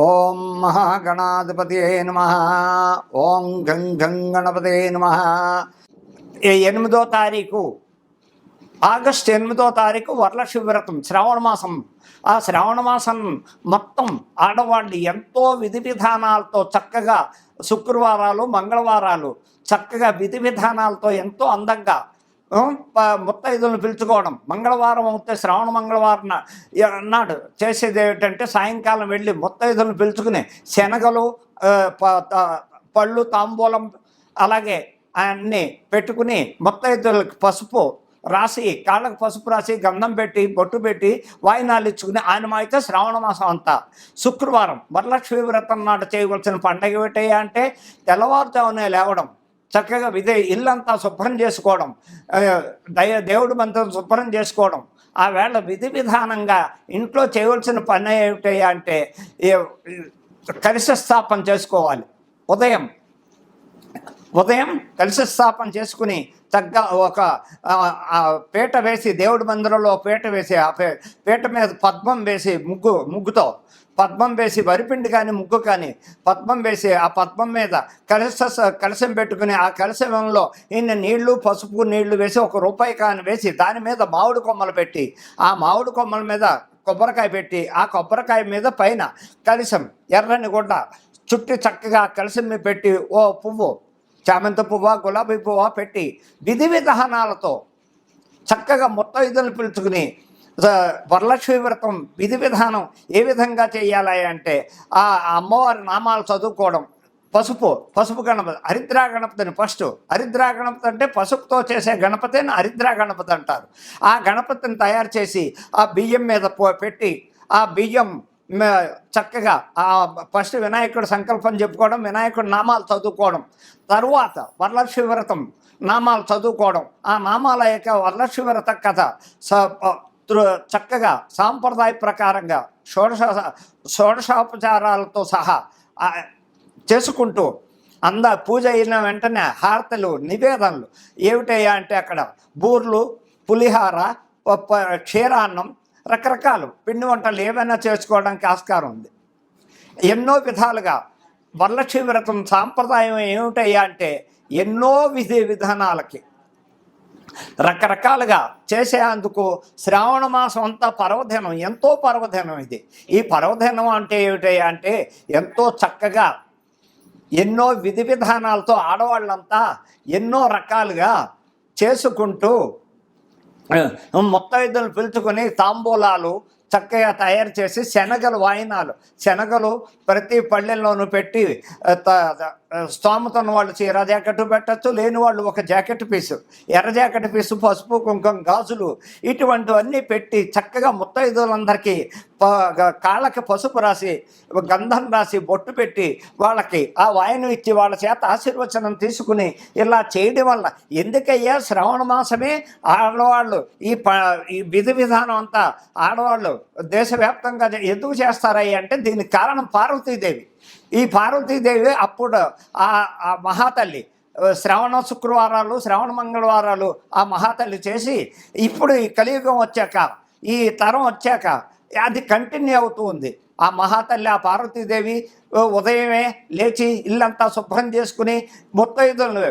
ఓం మహాగణాధిపతయే నమః. ఓం గం గం గణపతయే నమః. 8వ తారీఖు ఆగస్టు 8వ తారీఖు వరలక్ష్మి వ్రతం శ్రావణ మాసం. ఆ శ్రావణ మాసం మొత్తం ఆడవాళ్ళు ఎంతో విధి విధానాలతో చక్కగా శుక్రవారాలు మంగళవారాలు చక్కగా విధి విధానాలతో ఎంతో అందంగా ముత్తైదులను పిలుచుకోవడం. మంగళవారం అవుతే శ్రావణ మంగళవారం నాడు చేసేది ఏమిటంటే సాయంకాలం వెళ్ళి ముత్తైదులను పిలుచుకుని శనగలు పళ్ళు తాంబూలం అలాగే అన్నీ పెట్టుకుని ముత్తైదులకు పసుపు రాసి కాళ్ళకు పసుపు రాసి గంధం పెట్టి బొట్టు పెట్టి వాయినాలు ఇచ్చుకుని ఆయన అయితే శ్రావణ మాసం అంతా శుక్రవారం వరలక్ష్మి వ్రతం నాడు చేయవలసిన పండగ ఏమిటయ్యా అంటే తెల్లవారుజామునే లేవడం, చక్కగా ఇల్లంతా శుభ్రం చేసుకోవడం, దేవుడి మంత్రం శుభ్రం చేసుకోవడం. ఆ వేళ విధి విధానంగా ఇంట్లో చేయవలసిన పని ఏమిటయ్యా అంటే కలశ స్థాపన చేసుకోవాలి. ఉదయం కలశ స్థాపన చేసుకుని చక్కగా ఒక పీట వేసి దేవుడి మందిరంలో పీట వేసి ఆ పీట మీద పద్మం వేసి ముగ్గుతో పద్మం వేసి వరిపిండి కానీ ముగ్గు కానీ పద్మం వేసి ఆ పద్మం మీద కలశం పెట్టుకుని ఆ కలశంలో ఇన్ని నీళ్లు పసుపు నీళ్లు వేసి ₹1 కాని వేసి దాని మీద మామిడి కొమ్మలు పెట్టి ఆ మామిడి కొమ్మల మీద కొబ్బరికాయ పెట్టి ఆ కొబ్బరికాయ మీద పైన కలశం ఎర్రని గుడ్డ చుట్టి చక్కగా కలశం మీద పెట్టి ఓ పువ్వు చామంతి పువ్వ గులాబీ పువ్వ పెట్టి విధి విధానాలతో చక్కగా ముత్తైదులను పిలుచుకుని వరలక్ష్మి వ్రతం విధి విధానం ఏ విధంగా చేయాలి అంటే ఆ అమ్మవారి నామాలు చదువుకోవడం. పసుపు గణపతి హరిద్రా గణపతిని హరిద్రా గణపతి అంటే పసుపుతో చేసే గణపతిని హరిద్రా గణపతి అంటారు. ఆ గణపతిని తయారు చేసి ఆ బియ్యం మీద పెట్టి ఆ బియ్యం చక్కగా ఫస్ట్ వినాయకుడు సంకల్పం చెప్పుకోవడం, వినాయకుడు నామాలు చదువుకోవడం, తరువాత వరలక్ష్మి వ్రతం నామాలు చదువుకోవడం. ఆ నామాల యొక్క వరలక్ష్మి వ్రత కథ చక్కగా సాంప్రదాయ ప్రకారంగా షోడశోపచారాలతో సహా చేసుకుంటూ పూజ అయిన వెంటనే హారతలు నివేదనలు ఏమిటయ్యా అంటే అక్కడ బూర్లు, పులిహార, క్షీరాన్నం, రకరకాలు పిండి వంటలు ఏవైనా చేసుకోవడానికి ఆస్కారం ఉంది. ఎన్నో విధాలుగా వరలక్ష్మి వ్రతం సాంప్రదాయం ఏమిటయ్యా అంటే ఎన్నో విధి విధానాలకి రకరకాలుగా చేసేందుకు శ్రావణ మాసం అంతా పర్వదినం, ఎంతో పర్వదినం ఇది. ఈ పర్వదినం అంటే ఏమిటయ్యా అంటే ఎంతో చక్కగా ఎన్నో విధి విధానాలతో ఆడవాళ్ళంతా ఎన్నో రకాలుగా చేసుకుంటూ ముత్తైదులను పిలుచుకొని తాంబూలాలు చక్కగా తయారు చేసి శనగలు ప్రతి పళ్ళెల్లోనూ పెట్టి స్తోమత ఉన్న వాళ్ళు చీర జాకెట్ పెట్టచ్చు, లేని వాళ్ళు ఒక జాకెట్ పీసు, ఎర్ర జాకెట్ పీసు, పసుపు కుంకుమ గాజులు ఇటువంటివన్నీ పెట్టి చక్కగా ముత్తైదులందరికీ కాళ్ళకి పసుపు రాసి గంధం రాసి బొట్టు పెట్టి వాళ్ళకి ఆ వాయనం ఇచ్చి వాళ్ళ చేత ఆశీర్వచనం తీసుకుని ఇలా చేయడం వల్ల ఎందుకయ్యా శ్రావణ మాసమే ఆడవాళ్ళు ఈ విధి విధానం అంతా ఆడవాళ్ళు దేశవ్యాప్తంగా ఎందుకు చేస్తారయ్యా అంటే దీనికి కారణం పార్వతీదేవి. ఈ పార్వతీదేవి అప్పుడు ఆ మహాతల్లి శ్రావణ శుక్రవారాలు శ్రావణ మంగళవారాలు ఆ మహాతల్లి చేసి ఇప్పుడు ఈ కలియుగం వచ్చాక ఈ తరం వచ్చాక అది కంటిన్యూ అవుతూ ఉంది. ఆ మహాతల్లి ఆ పార్వతీదేవి ఉదయమే లేచి ఇల్లంతా శుభ్రం చేసుకుని ముత్తైదులను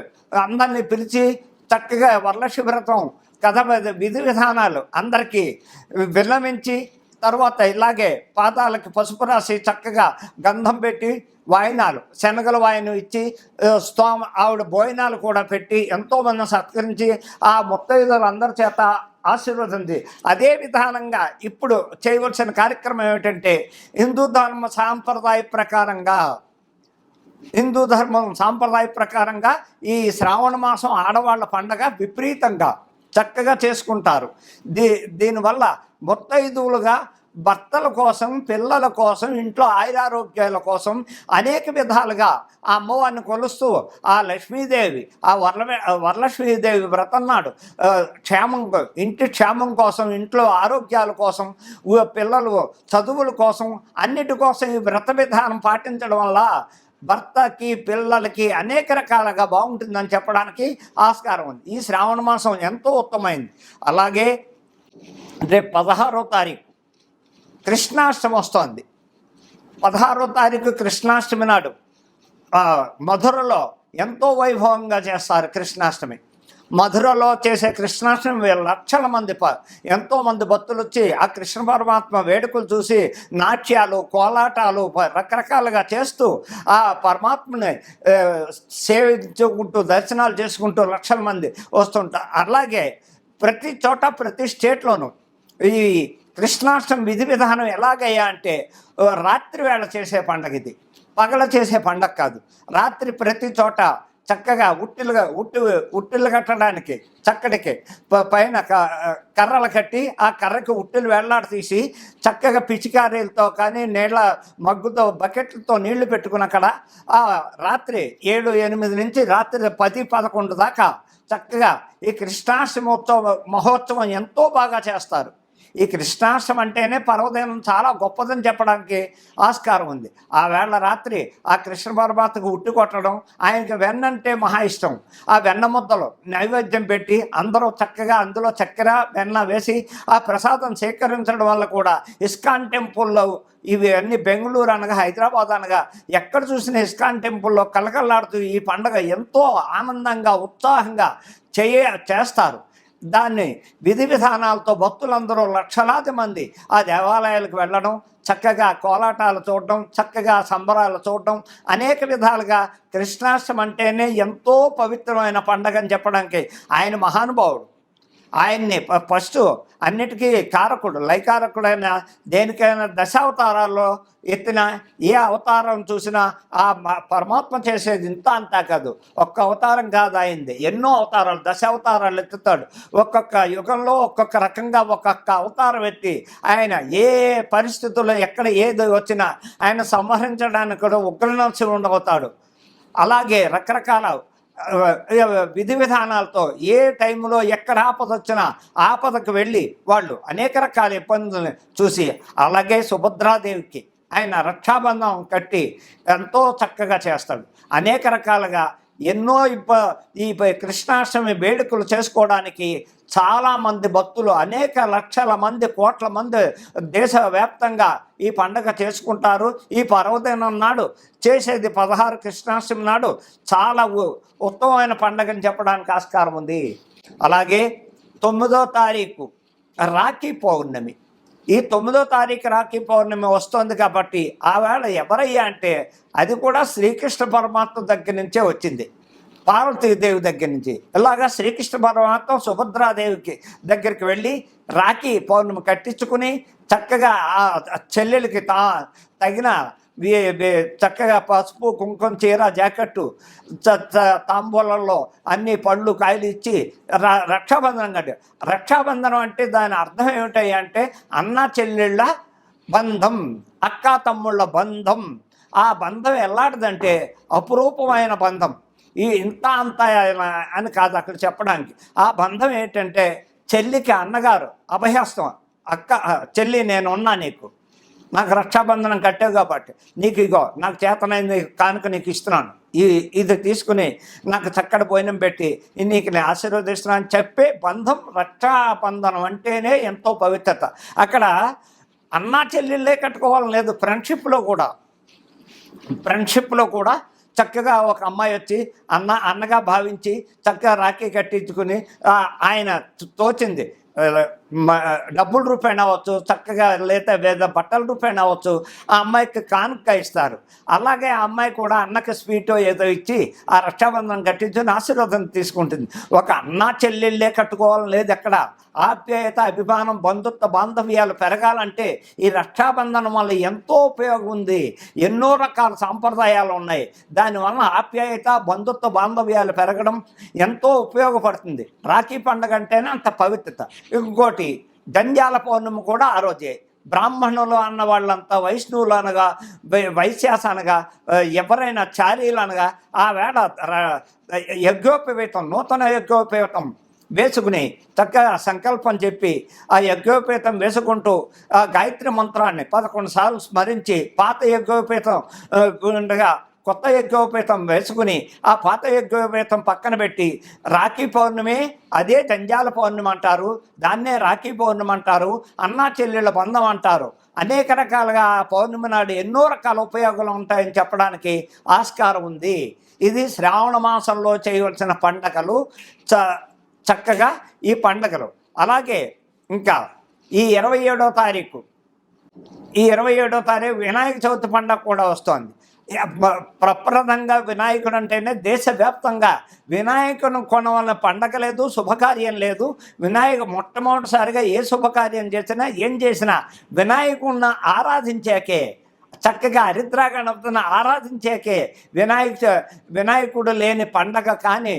అందరినీ పిలిచి చక్కగా వరలక్ష్మి వ్రతం కథ విధి విధానాలు అందరికీ విన్నవించి తర్వాత ఇలాగే పాదాలకి పసుపు రాసి చక్కగా గంధం పెట్టి వాయినాలు శనగల వాయినం ఇచ్చి ఆవిడ భోజనాలు కూడా పెట్టి ఎంతోమంది సత్కరించి ఆ ముత్తైదులు అందరి చేత ఆశీర్వదింది. అదే విధానంగా ఇప్పుడు చేయవలసిన కార్యక్రమం ఏమిటంటే హిందూ ధర్మం సాంప్రదాయ ప్రకారంగా ఈ శ్రావణ మాసం ఆడవాళ్ళ పండగ విపరీతంగా చక్కగా చేసుకుంటారు. దీనివల్ల ముత్తైదువులుగా భర్తల కోసం, పిల్లల కోసం, ఇంట్లో ఆయురారోగ్యాల కోసం అనేక విధాలుగా ఆ అమ్మవారిని కొలుస్తూ ఆ లక్ష్మీదేవి ఆ వరలక్ష్మీదేవి వ్రతం నాడు ఇంటి క్షేమం కోసం, ఇంట్లో ఆరోగ్యాల కోసం, పిల్లలు చదువుల కోసం, అన్నిటి కోసం ఈ వ్రత విధానం పాటించడం వల్ల భర్తకి పిల్లలకి అనేక రకాలుగా బాగుంటుందని చెప్పడానికి ఆస్కారం ఉంది. ఈ శ్రావణ మాసం ఎంతో ఉత్తమైంది. అలాగే రేపు 16వ తారీఖు కృష్ణాష్టమి వస్తోంది. 16వ తారీఖు కృష్ణాష్టమి నాడు మధురలో ఎంతో వైభవంగా చేస్తారు కృష్ణాష్టమి. మధురలో చేసే కృష్ణాష్టమి లక్షల మంది ఎంతోమంది భక్తులు వచ్చి ఆ కృష్ణ పరమాత్మ వేడుకలు చూసి నాట్యాలు, కోలాటాలు రకరకాలుగా చేస్తూ ఆ పరమాత్మని సేవించుకుంటూ దర్శనాలు చేసుకుంటూ లక్షల మంది వస్తుంటారు. అలాగే ప్రతి చోట ప్రతి స్టేట్లోనూ ఈ కృష్ణాష్టమి విధి విధానం ఎలాగయ్యా అంటే రాత్రి వేళ చేసే పండగ ఇది, పగల చేసే పండగ కాదు. రాత్రి ప్రతి చోట చక్కగా ఉట్టిలు కట్టడానికి చక్కటికి పైన కర్రలు కట్టి ఆ కర్రకి ఉట్టిలు వేళ్లాడ తీసి చక్కగా పిచికారీలతో కానీ నీళ్ళ మగ్గుతో బకెట్లతో నీళ్లు పెట్టుకుని అక్కడ రాత్రి 7-8 నుంచి రాత్రి 10-11 దాకా చక్కగా ఈ కృష్ణాష్టమి మహోత్సవం ఎంతో బాగా చేస్తారు. ఈ కృష్ణాష్టమి అంటేనే పర్వదినం చాలా గొప్పదని చెప్పడానికి ఆస్కారం ఉంది. ఆ వేళ రాత్రి ఆ కృష్ణ పరమాత్మకు ఉట్టి కొట్టడం, ఆయనకి వెన్న అంటే మహా ఇష్టం. ఆ వెన్న ముద్దలు నైవేద్యం పెట్టి అందరూ చక్కగా అందులో చక్కెర వెన్న వేసి ఆ ప్రసాదం సేకరించడం వల్ల కూడా ఇస్కాన్ టెంపుల్లో ఇవి అన్ని బెంగళూరు అనగా హైదరాబాద్ అనగా ఎక్కడ చూసిన ఇస్కాన్ టెంపుల్లో కలకల్లాడుతూ ఈ పండుగ ఎంతో ఆనందంగా ఉత్సాహంగా చేస్తారు. దాన్ని విధి విధానాలతో భక్తులందరూ లక్షలాది మంది ఆ దేవాలయాలకు వెళ్ళడం, చక్కగా కోలాటాలు చూడడం, చక్కగా సంబరాలు చూడడం, అనేక విధాలుగా కృష్ణాష్టమి అంటేనే ఎంతో పవిత్రమైన పండగ అని చెప్పడానికి ఆయన మహానుభావుడు. ఆయన్ని ఫస్ట్ అన్నిటికీ కారకుడు, లైకారకుడైన దేనికైనా దశావతారాల్లో ఎత్తిన ఏ అవతారం చూసినా ఆ పరమాత్మ చేసేది ఇంత అంతా కాదు. ఒక్క అవతారం కాదు ఆయనది, ఎన్నో అవతారాలు, దశావతారాలు ఎత్తుతాడు. ఒక్కొక్క యుగంలో ఒక్కొక్క రకంగా ఒక్కొక్క అవతారం ఎత్తి ఆయన ఏ పరిస్థితుల్లో ఎక్కడ ఏది వచ్చినా ఆయన సంహరించడానికి కూడా ఉగ్రనరసింహుడు అవుతాడు. అలాగే రకరకాల విధి విధానాలతో ఏ టైంలో ఎక్కడ ఆపద వచ్చినా ఆపదకు వెళ్ళి వాళ్ళు అనేక రకాల ఇబ్బందులను చూసి, అలాగే సుభద్రాదేవికి ఆయన రక్షాబంధం కట్టి ఎంతో చక్కగా చేస్తాడు. అనేక రకాలుగా ఎన్నో ఈ కృష్ణాష్టమి వేడుకలు చేసుకోవడానికి చాలామంది భక్తులు, అనేక లక్షల మంది, కోట్ల మంది దేశవ్యాప్తంగా ఈ పండగ చేసుకుంటారు. ఈ పర్వదినం నాడు చేసేది 16 కృష్ణాష్టమి నాడు చాలా ఉత్తమమైన పండగని చెప్పడానికి ఆస్కారం ఉంది. అలాగే 9వ తారీఖు రాఖీ పౌర్ణమి. ఈ 9వ తారీఖు రాఖీ పౌర్ణమి వస్తుంది కాబట్టి ఆ వేళ ఎవరయ్యా అంటే అది కూడా శ్రీకృష్ణ పరమాత్మ దగ్గర నుంచే వచ్చింది, పార్వతీదేవి దగ్గర నుంచి. ఇలాగా శ్రీకృష్ణ పరమాత్మ సుభద్రాదేవికి దగ్గరికి వెళ్ళి రాఖీ పౌర్ణమి కట్టించుకుని చక్కగా ఆ చెల్లెలకి తగిన చక్కగా పసుపు, కుంకుమ, చీర, జాకెట్టు, తాంబూలంలో అన్ని పళ్ళు, కాయలు ఇచ్చి రక్షాబంధనం కట్టి. రక్షాబంధనం అంటే దాని అర్థం ఏమిటాయి అంటే అన్న చెల్లెళ్ళ బంధం, అక్కా తమ్ముళ్ళ బంధం. ఆ బంధం ఎలాంటిదంటే అపురూపమైన బంధం. ఇంత అంత అని కాదు అక్కడ చెప్పడానికి. ఆ బంధం ఏంటంటే చెల్లికి అన్నగారు అభయహస్తం, అక్క చెల్లి నేనున్నా, నాకు రక్షాబంధనం కట్టావు కాబట్టి నీకు ఇగో నాకు చేతనైంది కానుక నీకు ఇస్తున్నాను, ఇది తీసుకుని నాకు చక్కటి భోజనం పెట్టి నీకు నేను ఆశీర్వదిస్తున్నాను అని చెప్పే బంధం. రక్షాబంధనం అంటేనే ఎంతో పవిత్రత. అక్కడ అన్నా చెల్లెళ్ళే కట్టుకోవాలని లేదు, ఫ్రెండ్షిప్లో కూడా చక్కగా ఒక అమ్మాయి వచ్చి అన్నగా భావించి చక్కగా రాఖీ కట్టించుకుని ఆయన తోచింది డబ్బుల రూపాయన అవ్వచ్చు, చక్కగా లేదా బట్టల రూపాయన అవ్వచ్చు, ఆ అమ్మాయికి కానుక ఇస్తారు. అలాగే ఆ అమ్మాయి కూడా అన్నకి స్వీటో ఏదో ఇచ్చి ఆ రక్షాబంధనం కట్టించుని ఆశీర్వాదం తీసుకుంటుంది. ఒక అన్నా చెల్లెళ్ళే కట్టుకోవాలని లేదు. ఎక్కడ ఆప్యాయత, అభిమానం, బంధుత్వ బాంధవ్యాలు పెరగాలంటే ఈ రక్షాబంధనం వల్ల ఎంతో ఉపయోగం ఉంది. ఎన్నో రకాల సాంప్రదాయాలు ఉన్నాయి. దానివల్ల ఆప్యాయత, బంధుత్వ బాంధవ్యాలు పెరగడం ఎంతో ఉపయోగపడుతుంది. రాఖీ పండుగ అంటేనే అంత పవిత్రత. ఇంకోటి జంధ్యాల పౌర్ణమి కూడా ఆ రోజే. బ్రాహ్మణులు అన్న వాళ్ళంతా వైష్ణవులు అనగా, వైశ్యాస అనగా, ఎవరైనా చారీలు అనగా ఆ వేళ యజ్ఞోపవీతం, నూతన యజ్ఞోపవీతం వేసుకుని చక్కగా సంకల్పం చెప్పి ఆ యజ్ఞోపేతం వేసుకుంటూ ఆ గాయత్రి మంత్రాన్ని 11 సార్లు స్మరించి పాత యజ్ఞోపేతం ఉండగా కొత్త యజ్ఞోపేతం వేసుకుని ఆ పాత యజ్ఞోపేతం పక్కన పెట్టి రాఖీ పౌర్ణమి, అదే జంధ్యాల పౌర్ణమి అంటారు, దాన్నే రాఖీ పౌర్ణమి అంటారు, అన్నా చెల్లెళ్ళ బంధం అంటారు. అనేక రకాలుగా పౌర్ణమి నాడు ఎన్నో రకాల ఉపయోగాలు ఉంటాయని చెప్పడానికి ఆస్కారం ఉంది. ఇది శ్రావణ మాసంలో చేయవలసిన పండగలు, చక్కగా ఈ పండగలు. అలాగే ఇంకా ఈ 27వ తారీఖు వినాయక చవితి పండగ కూడా వస్తోంది. ప్రప్రదంగా వినాయకుడు అంటేనే దేశవ్యాప్తంగా వినాయకుని కొనవలన పండగ లేదు, శుభకార్యం లేదు. మొట్టమొదటిసారిగా ఏ శుభకార్యం చేసినా ఏం చేసినా వినాయకుడిని ఆరాధించాకే, చక్కగా హరిద్రా గణపతిని ఆరాధించాకే. వినాయకుడు లేని పండగ కానీ,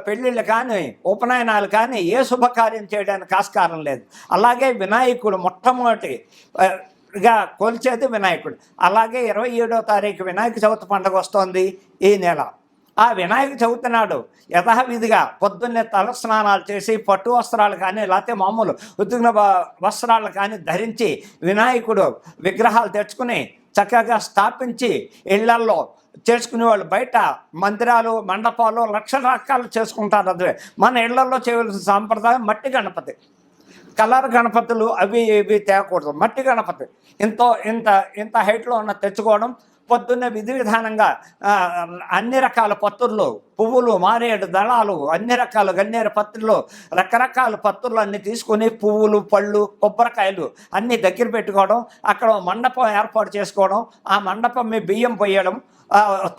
పెళ్ళిళ్ళు కానీ, ఉపనయనాలు కానీ ఏ శుభకార్యం చేయడానికి ఆస్కారం లేదు. అలాగే వినాయకుడు మొట్టమొదటిగా కొలిచేది వినాయకుడు. అలాగే 27వ తారీఖు వినాయక చవితి పండుగ వస్తోంది ఈ నెల. ఆ వినాయక చవితి నాడు యథావిధిగా పొద్దున్నే తలస్నానాలు చేసి పట్టు వస్త్రాలు కానీ లేకపోతే మామూలు ఉతికిన వస్త్రాలు కానీ ధరించి వినాయకుడు విగ్రహాలు తెచ్చుకుని చక్కగా స్థాపించి ఇళ్లల్లో చేసుకునే వాళ్ళు బయట మందిరాలు, మండపాలు లక్షల రకాలు చేసుకుంటారు. అదే మన ఇళ్లలో చేయవలసిన సాంప్రదాయం మట్టి గణపతి. కలర్ గణపతులు అవి ఇవి తేకూడదు. మట్టి గణపతి ఇంత హైట్లో ఉన్న తెచ్చుకోవడం. పొద్దున్నే విధి విధానంగా అన్ని రకాల పత్రులు, పువ్వులు, మారేడు దళాలు, అన్ని రకాల గన్నేరు పత్రులు, రకరకాల పత్రులు అన్నీ తీసుకొని పువ్వులు, పళ్ళు, కొబ్బరికాయలు అన్నీ దగ్గర పెట్టుకోవడం. అక్కడ మండపం ఏర్పాటు చేసుకోవడం. ఆ మండపం మీద బియ్యం పోయడం,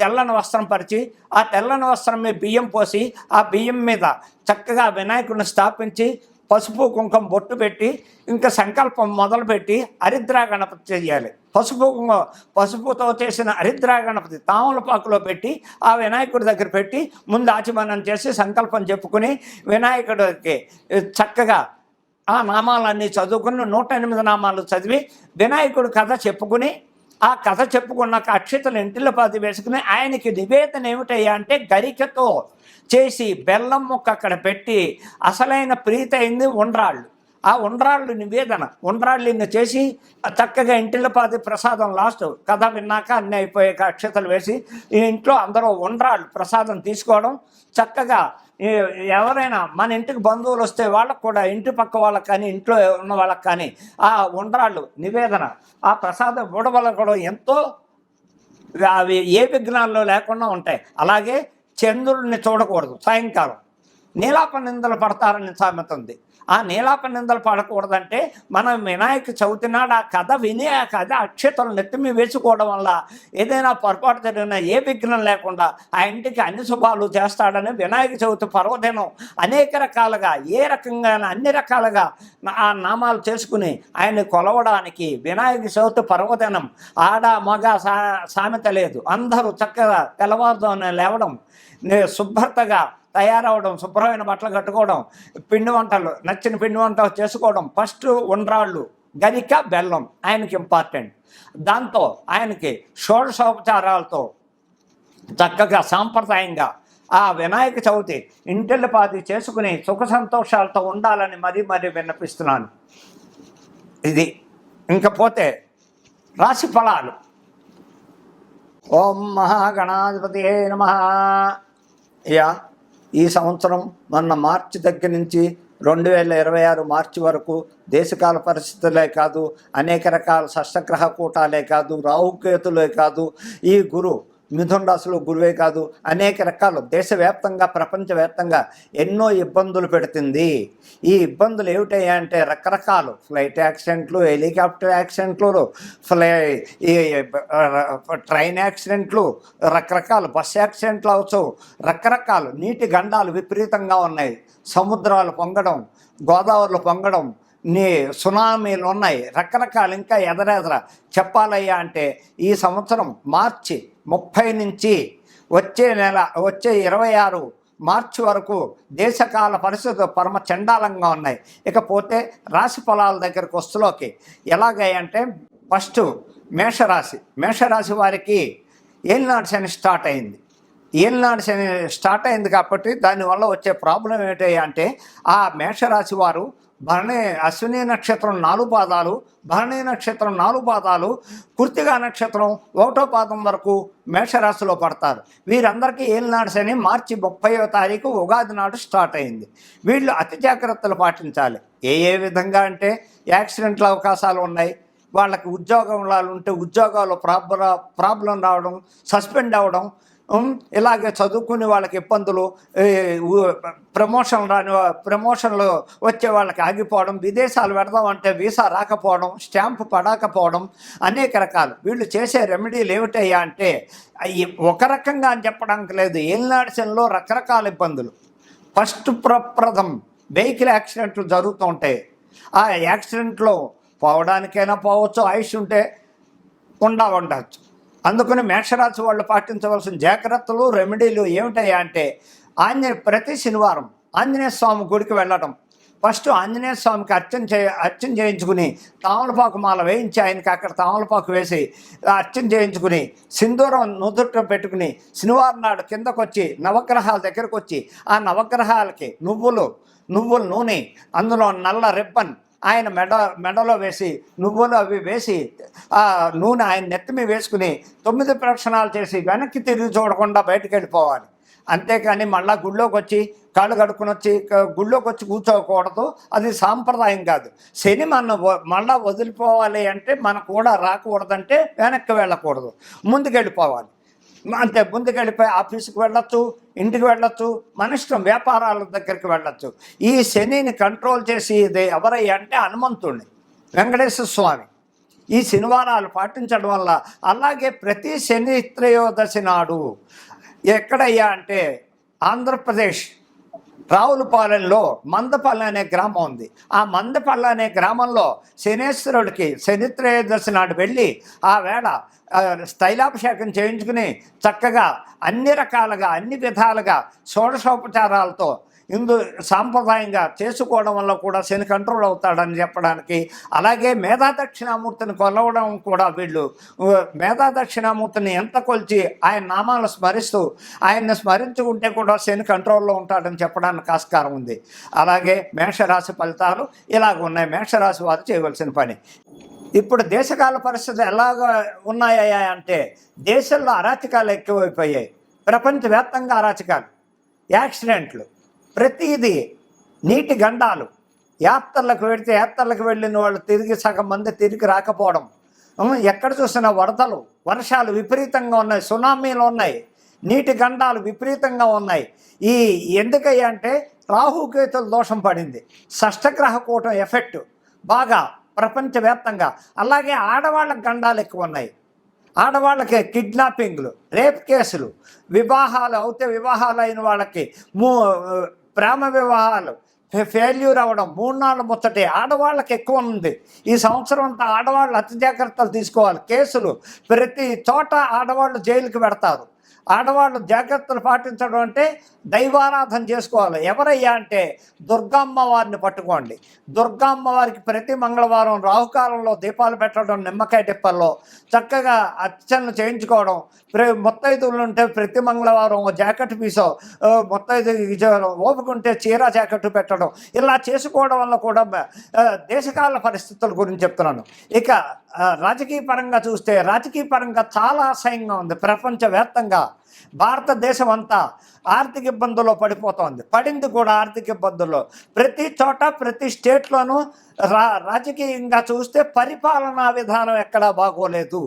తెల్లని వస్త్రం పరిచి ఆ తెల్లని వస్త్రం మీద బియ్యం పోసి ఆ బియ్యం మీద చక్కగా వినాయకుడిని స్థాపించి పసుపు కుంకుమ బొట్టు పెట్టి ఇంకా సంకల్పం మొదలుపెట్టి హరిద్రా గణపతి చేయాలి. పసుపుతో చేసిన హరిద్రా గణపతి తామలపాకులో పెట్టి ఆ వినాయకుడి దగ్గర పెట్టి ముందు ఆచమనం చేసి సంకల్పం చెప్పుకుని వినాయకుడికి చక్కగా ఆ నామాలన్నీ చదువుకుని 108 నామాలు చదివి వినాయకుడి కథ చెప్పుకుని, ఆ కథ చెప్పుకున్నాక అక్షతలు ఇంటిలో పాతి వేసుకుని ఆయనకి నివేదన ఏమిటయ్యా అంటే గరికతో చేసి బెల్లం ముక్క అక్కడ పెట్టి అసలైన ప్రీతి అయింది ఉండ్రాళ్ళు. ఆ ఉండ్రాళ్ళు నివేదన, ఉండ్రాళ్ళు చేసి చక్కగా ఇంటిలో పాతి ప్రసాదం లాస్ట్ కథ విన్నాక అన్నీ అయిపోయాక అక్షతలు వేసి ఈ ఇంట్లో అందరూ ఉండ్రాళ్ళు ప్రసాదం తీసుకోవడం. చక్కగా ఎవరైనా మన ఇంటికి బంధువులు వస్తే వాళ్ళకు కూడా ఇంటి పక్క వాళ్ళకి కానీ ఇంట్లో ఉన్న వాళ్ళకి కానీ ఆ ఉండ్రాళ్ళు నివేదన, ఆ ప్రసాదం బుడబల కూడా ఎంతో అవి ఏ విఘ్నాల్లో లేకుండా ఉంటాయి. అలాగే చంద్రుడిని చూడకూడదు. సాయంకాలం నీలాప నిందలు పడతారని సామెత ఉంది. ఆ నీలాప నిందలు పడకూడదంటే మనం వినాయక చవితి నాడు ఆ కథ విని ఆ కథ అక్షతలు నెత్తిమి వేసుకోవడం వల్ల ఏదైనా పొరపాటు జరిగినా ఏ విఘ్నం లేకుండా ఆ ఇంటికి అన్ని శుభాలు చేస్తాడని వినాయక చవితి పర్వదినం అనేక రకాలుగా అన్ని రకాలుగా ఆ నామాలు చేసుకుని ఆయన కొలవడానికి వినాయక చవితి పర్వదినం ఆడ మగ సామెత లేదు. అందరూ చక్కగా తెల్లవారుజామున లేవడం, శుభ్రతగా తయారవడం, శుభ్రమైన బట్టలు కట్టుకోవడం, పిండి వంటలు నచ్చిన పిండి వంటలు చేసుకోవడం. ఫస్ట్ ఉండ్రాళ్ళు, గరిక, బెల్లం ఆయనకి ఇంపార్టెంట్. దాంతో ఆయనకి షోడశోపచారాలతో చక్కగా సాంప్రదాయంగా ఆ వినాయక చవితి ఇంటిల్లిపాది చేసుకుని సుఖ సంతోషాలతో ఉండాలని మరీ విన్నపిస్తున్నాను. ఇది ఇంకపోతే రాశి ఫలాలు. ఓం మహాగణాధిపతియే నమః. ఈ సంవత్సరం మొన్న మార్చి దగ్గర నుంచి 2026 మార్చి వరకు దేశకాల పరిస్థితులే కాదు, అనేక రకాల షష్టగ్రహ కూటాలే కాదు, రాహుకేతులే కాదు, ఈ మిథున రాశిలో గురువే కాదు, అనేక రకాలు దేశవ్యాప్తంగా ప్రపంచవ్యాప్తంగా ఎన్నో ఇబ్బందులు పెడుతుంది. ఈ ఇబ్బందులు ఏమిటయ్యా అంటే రకరకాలు ఫ్లైట్ యాక్సిడెంట్లు, హెలికాప్టర్ యాక్సిడెంట్లు, ట్రైన్ యాక్సిడెంట్లు, రకరకాలు బస్ యాక్సిడెంట్లు అవచ్చు, రకరకాలు నీటి గండాలు విపరీతంగా ఉన్నాయి. సముద్రాలు పొంగడం, గోదావరిలో పొంగడం, సునామీలు ఉన్నాయి, రకరకాలు ఇంకా ఎదరెదర చెప్పాలయ్యా అంటే ఈ సంవత్సరం మార్చి 30 నుంచి వచ్చే 26 మార్చి వరకు దేశకాల పరిస్థితులు పరమ చండాలంగా ఉన్నాయి. ఇకపోతే రాశి ఫలాల దగ్గరకు వస్తులోకి ఎలాగంటే ఫస్ట్ మేషరాశి వారికి ఏలినాటి శని స్టార్ట్ అయింది. ఏలినాటి శని స్టార్ట్ అయింది కాబట్టి దానివల్ల వచ్చే ప్రాబ్లం ఏంటి అంటే ఆ మేషరాశి వారు అశ్విని నక్షత్రం 4 పాదాలు, భరణి నక్షత్రం 4 పాదాలు, కృత్తికా నక్షత్రం 1వ పాదం వరకు మేషరాశిలో పడతారు. వీరందరికీ ఏలినాడు శని మార్చి 30వ తారీఖు ఉగాది నాడు స్టార్ట్ అయింది. వీళ్ళు అతి జాగ్రత్తలు పాటించాలి. ఏ విధంగా అంటే యాక్సిడెంట్ల అవకాశాలు ఉన్నాయి, వాళ్ళకి ఉద్యోగాలు ఉంటే ఉద్యోగాలు ప్రాబ్లం రావడం, సస్పెండ్ అవ్వడం, ఇలాగే చదువుకుని వాళ్ళకి ఇబ్బందులు, ప్రమోషన్లు వచ్చే వాళ్ళకి ఆగిపోవడం, విదేశాలు పెడదామంటే వీసా రాకపోవడం, స్టాంపు పడకపోవడం, అనేక రకాలు. వీళ్ళు చేసే రెమెడీలు ఏమిటయ్యా అంటే ఒక రకంగా అని చెప్పడానికి లేదు. ఏలినాడిసెన్లో రకరకాల ఇబ్బందులు. ఫస్ట్ ప్రప్రథం వెహికల్ యాక్సిడెంట్లు జరుగుతూ ఉంటాయి. ఆ యాక్సిడెంట్లో పోవడానికైనా పోవచ్చు, ఆయుష్ ఉంటే ఉండవచ్చు. అందుకని మేషరాశి వాళ్ళు పాటించవలసిన జాగ్రత్తలు, రెమెడీలు ఏమిటయ్యా అంటే ప్రతి శనివారం ఆంజనేయ స్వామి గుడికి వెళ్ళడం. ఫస్ట్ ఆంజనేయ స్వామికి అర్చన చేయించుకుని తామలపాకు మాల వేయించి ఆయనకి అక్కడ తామలపాకు వేసి అర్చన చేయించుకుని సింధూరం నుదుట పెట్టుకుని శనివారం నాడు కిందకు వచ్చి నవగ్రహాల దగ్గరకు వచ్చి ఆ నవగ్రహాలకి నువ్వుల నూనె, అందులో నల్ల రిబ్బన్ ఆయన మెడలో వేసి నువ్వులు అవి వేసి ఆ నూనె ఆయన నెత్తిమి వేసుకుని 9 ప్రదక్షిణాలు చేసి వెనక్కి తిరిగి చూడకుండా బయటకు వెళ్ళిపోవాలి. అంతేకాని మళ్ళీ గుళ్ళోకి వచ్చి కాళ్ళు కడుక్కుని వచ్చి గుళ్ళోకి వచ్చి కూర్చోకూడదు. అది సాంప్రదాయం కాదు. శని మళ్ళీ వదిలిపోవాలి అంటే మనకు కూడా రాకూడదంటే వెనక్కి వెళ్ళకూడదు, ముందుకు వెళ్ళిపోవాలి. అంతే, ముందుకు వెళ్ళిపోయి ఆఫీస్కి వెళ్ళొచ్చు, ఇంటికి వెళ్ళొచ్చు, మన ఇష్టం, వ్యాపారాల దగ్గరికి వెళ్ళొచ్చు. ఈ శనిని కంట్రోల్ చేసి ఇది ఎవరయ్యా అంటే హనుమంతుడిని, వెంకటేశ్వర స్వామి. ఈ శనివారాలు పాటించడం వల్ల, అలాగే ప్రతి శని త్రయోదశి నాడు ఎక్కడయ్యా అంటే ఆంధ్రప్రదేశ్ రావులపాలెంలో మందపల్లి అనే గ్రామం ఉంది. ఆ మందపల్లి అనే గ్రామంలో శనేశ్వరుడికి శని త్రయోదశి నాడు వెళ్ళి ఆ వేళ స్థైలాభిషేకం చేయించుకుని చక్కగా అన్ని రకాలుగా అన్ని విధాలుగా షోడశోపచారాలతో సాంప్రదాయంగా చేసుకోవడం వల్ల కూడా శని కంట్రోల్ అవుతాడని చెప్పడానికి. అలాగే మేధాదక్షిణామూర్తిని కొలవడం కూడా, వీళ్ళు మేధాదక్షిణామూర్తిని ఎంత కొలిచి ఆయన నామాలను స్మరిస్తూ ఆయన్ని స్మరించుకుంటే కూడా శని కంట్రోల్లో ఉంటాడని చెప్పడానికి ఆస్కారం ఉంది. అలాగే మేషరాశి ఫలితాలు ఇలాగ ఉన్నాయి. మేషరాశి వారు చేయవలసిన పని. ఇప్పుడు దేశకాల పరిస్థితులు ఎలాగ ఉన్నాయా అంటే దేశంలో అరాచకాలు ఎక్కువైపోయాయి. ప్రపంచవ్యాప్తంగా అరాచకాలు, యాక్సిడెంట్లు, ప్రతిదీ, నీటి గండాలు, యాత్రలకు వెళ్ళిన వాళ్ళు తిరిగి సగం మంది తిరిగి రాకపోవడం, ఎక్కడ చూసినా వరదలు, వర్షాలు విపరీతంగా ఉన్నాయి, సునామీలు ఉన్నాయి, నీటి గండాలు విపరీతంగా ఉన్నాయి. ఎందుకయ్యా అంటే రాహుకేతుల దోషం పడింది, షష్టగ్రహ కూటం ఎఫెక్ట్ బాగా ప్రపంచవ్యాప్తంగా. అలాగే ఆడవాళ్ళకి గండాలు ఎక్కువ ఉన్నాయి. ఆడవాళ్ళకి కిడ్నాపింగ్లు, రేప్ కేసులు, వివాహాలు అయిన వాళ్ళకి ప్రేమ వివాహాలు ఫెయిల్యూర్ అవ్వడం, 3 నాళ్ళు ముచ్చటే ఆడవాళ్ళకి ఎక్కువ ఉంది. ఈ సంవత్సరం అంతా ఆడవాళ్ళు అతి జాగ్రత్తలు తీసుకోవాలి. కేసులు ప్రతి చోట ఆడవాళ్ళు జైలుకి పెడతారు. ఆడవాళ్ళు జాగ్రత్తలు పాటించడం అంటే దైవారాధన చేసుకోవాలి. ఎవరయ్యా అంటే దుర్గమ్మ వారిని పట్టుకోండి. దుర్గమ్మ వారికి ప్రతి మంగళవారం రాహుకాలంలో దీపాలు పెట్టడం, నిమ్మకాయ టిప్పల్లో చక్కగా అర్చనలు చేయించుకోవడం, ముత్తైదువులు ఉంటే ప్రతి మంగళవారం జాకెట్ పీసో, ముత్తైదు ఓపుకుంటే చీర జాకెట్ పెట్టడం, ఇలా చేసుకోవడం వల్ల కూడా దేశకాల పరిస్థితుల గురించి చెప్తున్నాను. ఇక రాజకీయ పరంగా చూస్తే రాజకీయ పరంగా చాలా అసహ్యంగా ఉంది. ప్రపంచవ్యాప్తంగా భారతదేశం అంతా ఆర్థిక ఇబ్బందుల్లో పడిపోతోంది. పడింది కూడా ఆర్థిక ఇబ్బందుల్లో. ప్రతి చోట ప్రతి స్టేట్లోనూ రాజకీయంగా చూస్తే పరిపాలనా విధానం ఎక్కడా బాగోలేదు.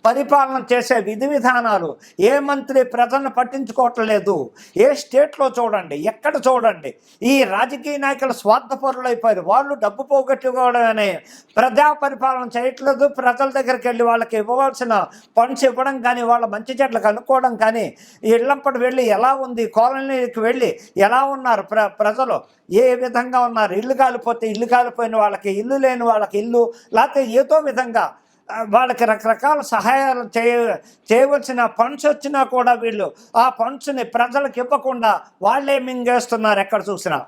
పరిపాలన చేసే విధి విధానాలు ఏ మంత్రి ప్రజలను పట్టించుకోవట్లేదు. ఏ స్టేట్లో చూడండి, ఎక్కడ చూడండి, ఈ రాజకీయ నాయకులు స్వార్థపరులైపోయారు. వాళ్ళు డబ్బు పోగొట్టుకోవడమనే ప్రజా పరిపాలన చేయట్లేదు. ప్రజల దగ్గరికి వెళ్ళి వాళ్ళకి ఇవ్వవలసిన ఫండ్స్ ఇవ్వడం కానీ, వాళ్ళ మంచి చెట్లకు కనుక్కోవడం కానీ, ఇళ్ళంపటి వెళ్ళి ఎలా ఉంది, కాలనీకి వెళ్ళి ఎలా ఉన్నారు ప్రజలు, ఏ విధంగా ఉన్నారు, ఇల్లు కాలిపోతే ఇల్లు కాలిపోయిన వాళ్ళకి ఇల్లు, లేని వాళ్ళకి ఇల్లు, లేకపోతే ఏదో విధంగా వాళ్ళకి రకరకాల సహాయాలు చేయవలసిన ఫండ్స్ వచ్చినా కూడా వీళ్ళు ఆ ఫండ్స్ని ప్రజలకు ఇవ్వకుండా వాళ్ళే మింగేస్తున్నారు. ఎక్కడ చూసినా,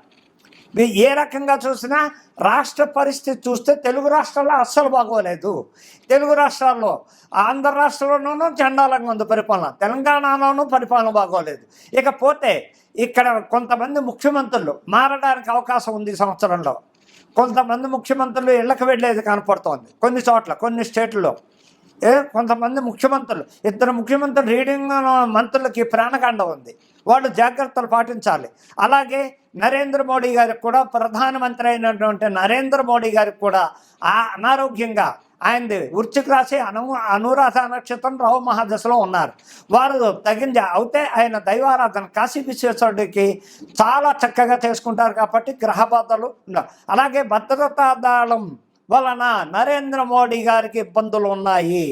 ఏ రకంగా చూసినా రాష్ట్ర పరిస్థితి చూస్తే తెలుగు రాష్ట్రాల్లో అస్సలు బాగోలేదు. తెలుగు రాష్ట్రాల్లో, ఆంధ్ర రాష్ట్రంలోనూ చండాలంగా ఉంది పరిపాలన, తెలంగాణలోనూ పరిపాలన బాగోలేదు. ఇకపోతే ఇక్కడ కొంతమంది ముఖ్యమంత్రులు మారడానికి అవకాశం ఉంది. సంవత్సరంలో కొంతమంది ముఖ్యమంత్రులు ఇళ్ళకి వెళ్ళేది కనపడుతోంది కొన్ని చోట్ల, కొన్ని స్టేట్లలో. కొంతమంది ముఖ్యమంత్రులు, 2 ముఖ్యమంత్రులు రీడింగ్ మంత్రులకి ప్రాణకాండ ఉంది. వాళ్ళు జాగ్రత్తలు పాటించాలి. అలాగే నరేంద్ర మోడీ గారికి కూడా, ప్రధానమంత్రి అయినటువంటి నరేంద్ర మోడీ గారికి కూడా అనారోగ్యంగా ఆయనది వృశ్చిక రాశి, అనురాధ నక్షత్రం రవ మహాదశలో ఉన్నారు. వారు తగిన అయితే ఆయన దైవారాధన కాశీ విశ్వేశ్వరుడికి చాలా చక్కగా చేసుకుంటారు కాబట్టి గ్రహ బాధలు ఉండవు. అలాగే భద్రతా దళం వలన నరేంద్ర మోడీ గారికి ఇబ్బందులు ఉన్నాయి,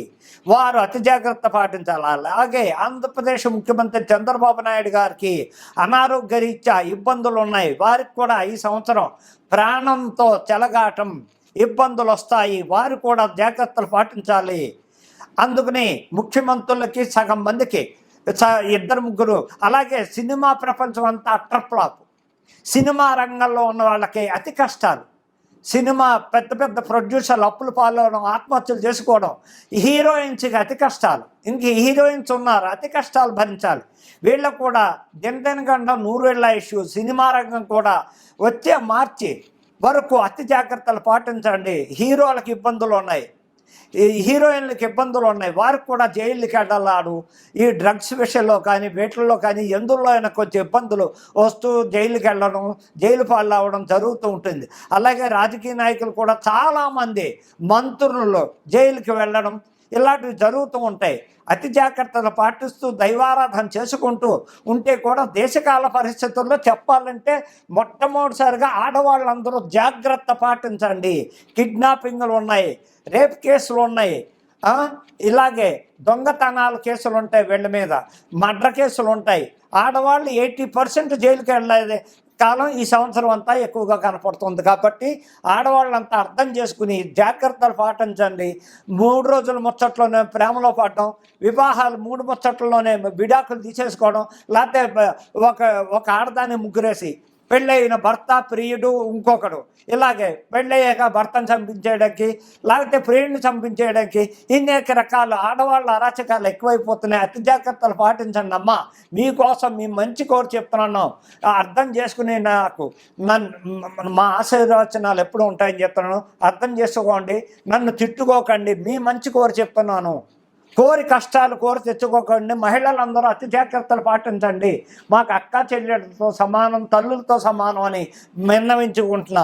వారు అతి జాగ్రత్త పాటించాలి. అలాగే ఆంధ్రప్రదేశ్ ముఖ్యమంత్రి చంద్రబాబు నాయుడు గారికి అనారోగ్య రీత్యా ఇబ్బందులు ఉన్నాయి, వారికి కూడా ఈ సంవత్సరం ప్రాణంతో చెలగాటం ఇబ్బందులు వస్తాయి, వారు కూడా జాగ్రత్తలు పాటించాలి. అందుకని ముఖ్యమంత్రులకి సగం మందికి 2-3, అలాగే సినిమా ప్రపంచం అంతా అట్రప్లాప్, సినిమా రంగంలో ఉన్న వాళ్ళకి అతి కష్టాలు. సినిమా పెద్ద పెద్ద ప్రొడ్యూసర్లు అప్పులు పాలవడం, ఆత్మహత్యలు చేసుకోవడం, హీరోయిన్స్కి అతి కష్టాలు. ఇంక హీరోయిన్స్ ఉన్నారు, అతి కష్టాలు భరించాలి. వీళ్ళకు కూడా దినదినగండం 100 ఏళ్ళ ఇష్యూ. సినిమా రంగం కూడా వచ్చే మార్చి వరకు అతి జాగ్రత్తలు పాటించండి. హీరోలకు ఇబ్బందులు ఉన్నాయి, హీరోయిన్లకు ఇబ్బందులు ఉన్నాయి, వారికి కూడా జైలుకి వెళ్ళాడు. ఈ డ్రగ్స్ విషయంలో కానీ వీటిల్లో కానీ ఎందులో అయినా కొంచెం ఇబ్బందులు వస్తూ జైలుకి వెళ్ళడం, జైలు పాలు అవ్వడం జరుగుతూ ఉంటుంది. అలాగే రాజకీయ నాయకులు కూడా చాలామంది మంత్రులు జైలుకి వెళ్ళడం ఇలాంటివి జరుగుతూ ఉంటాయి. అతి జాగ్రత్తలు పాటిస్తూ దైవారాధన చేసుకుంటూ ఉంటే కూడా దేశకాల పరిస్థితుల్లో చెప్పాలంటే మొట్టమొదటిసారిగా ఆడవాళ్ళందరూ జాగ్రత్త పాటించండి. కిడ్నాపింగ్లు ఉన్నాయి, రేప్ కేసులు ఉన్నాయి, ఇలాగే దొంగతనాల కేసులు ఉంటాయి, వీళ్ళ మీద మర్డర్ కేసులు ఉంటాయి. ఆడవాళ్ళు 80% జైలుకి వెళ్ళే కాలం ఈ సంవత్సరం అంతా ఎక్కువగా కనపడుతుంది. కాబట్టి ఆడవాళ్ళంతా అర్థం చేసుకుని జాగ్రత్తలు పాటించండి. 3 రోజుల ముచ్చట్లోనే ప్రేమలో పడడం, వివాహాలు 3 ముచ్చట్లలోనే విడాకులు తీసేసుకోవడం, లేకపోతే ఒక ఆడదాన్ని ముగ్గురేసి పెళ్ళయిన భర్త, ప్రియుడు, ఇంకొకడు, ఇలాగే పెళ్ళయ్యాక భర్తను చంపించేయడానికి, లేకపోతే ప్రియుడిని చంపించేయడానికి ఇన్నేక రకాల ఆడవాళ్ళ అరాచకాలు ఎక్కువైపోతున్నాయి. అతి జాగ్రత్తలు పాటించండి అమ్మా, మీకోసం మీ మంచి కోరి చెప్తున్నాను. అర్థం చేసుకుని మా ఆశీర్వచనాలు ఎప్పుడు ఉంటాయని చెప్తున్నాను. అర్థం చేసుకోండి, నన్ను తిట్టుకోకండి, మీ మంచి కోరి చెప్తున్నాను. కోరి కష్టాలు కోరి తెచ్చుకోకండి. మహిళలందరూ అతి జాగ్రత్తలు పాటించండి. మాకు అక్క చెల్లెలతో సమానం, తల్లులతో సమానం అని విన్నవించుకుంటున్నా.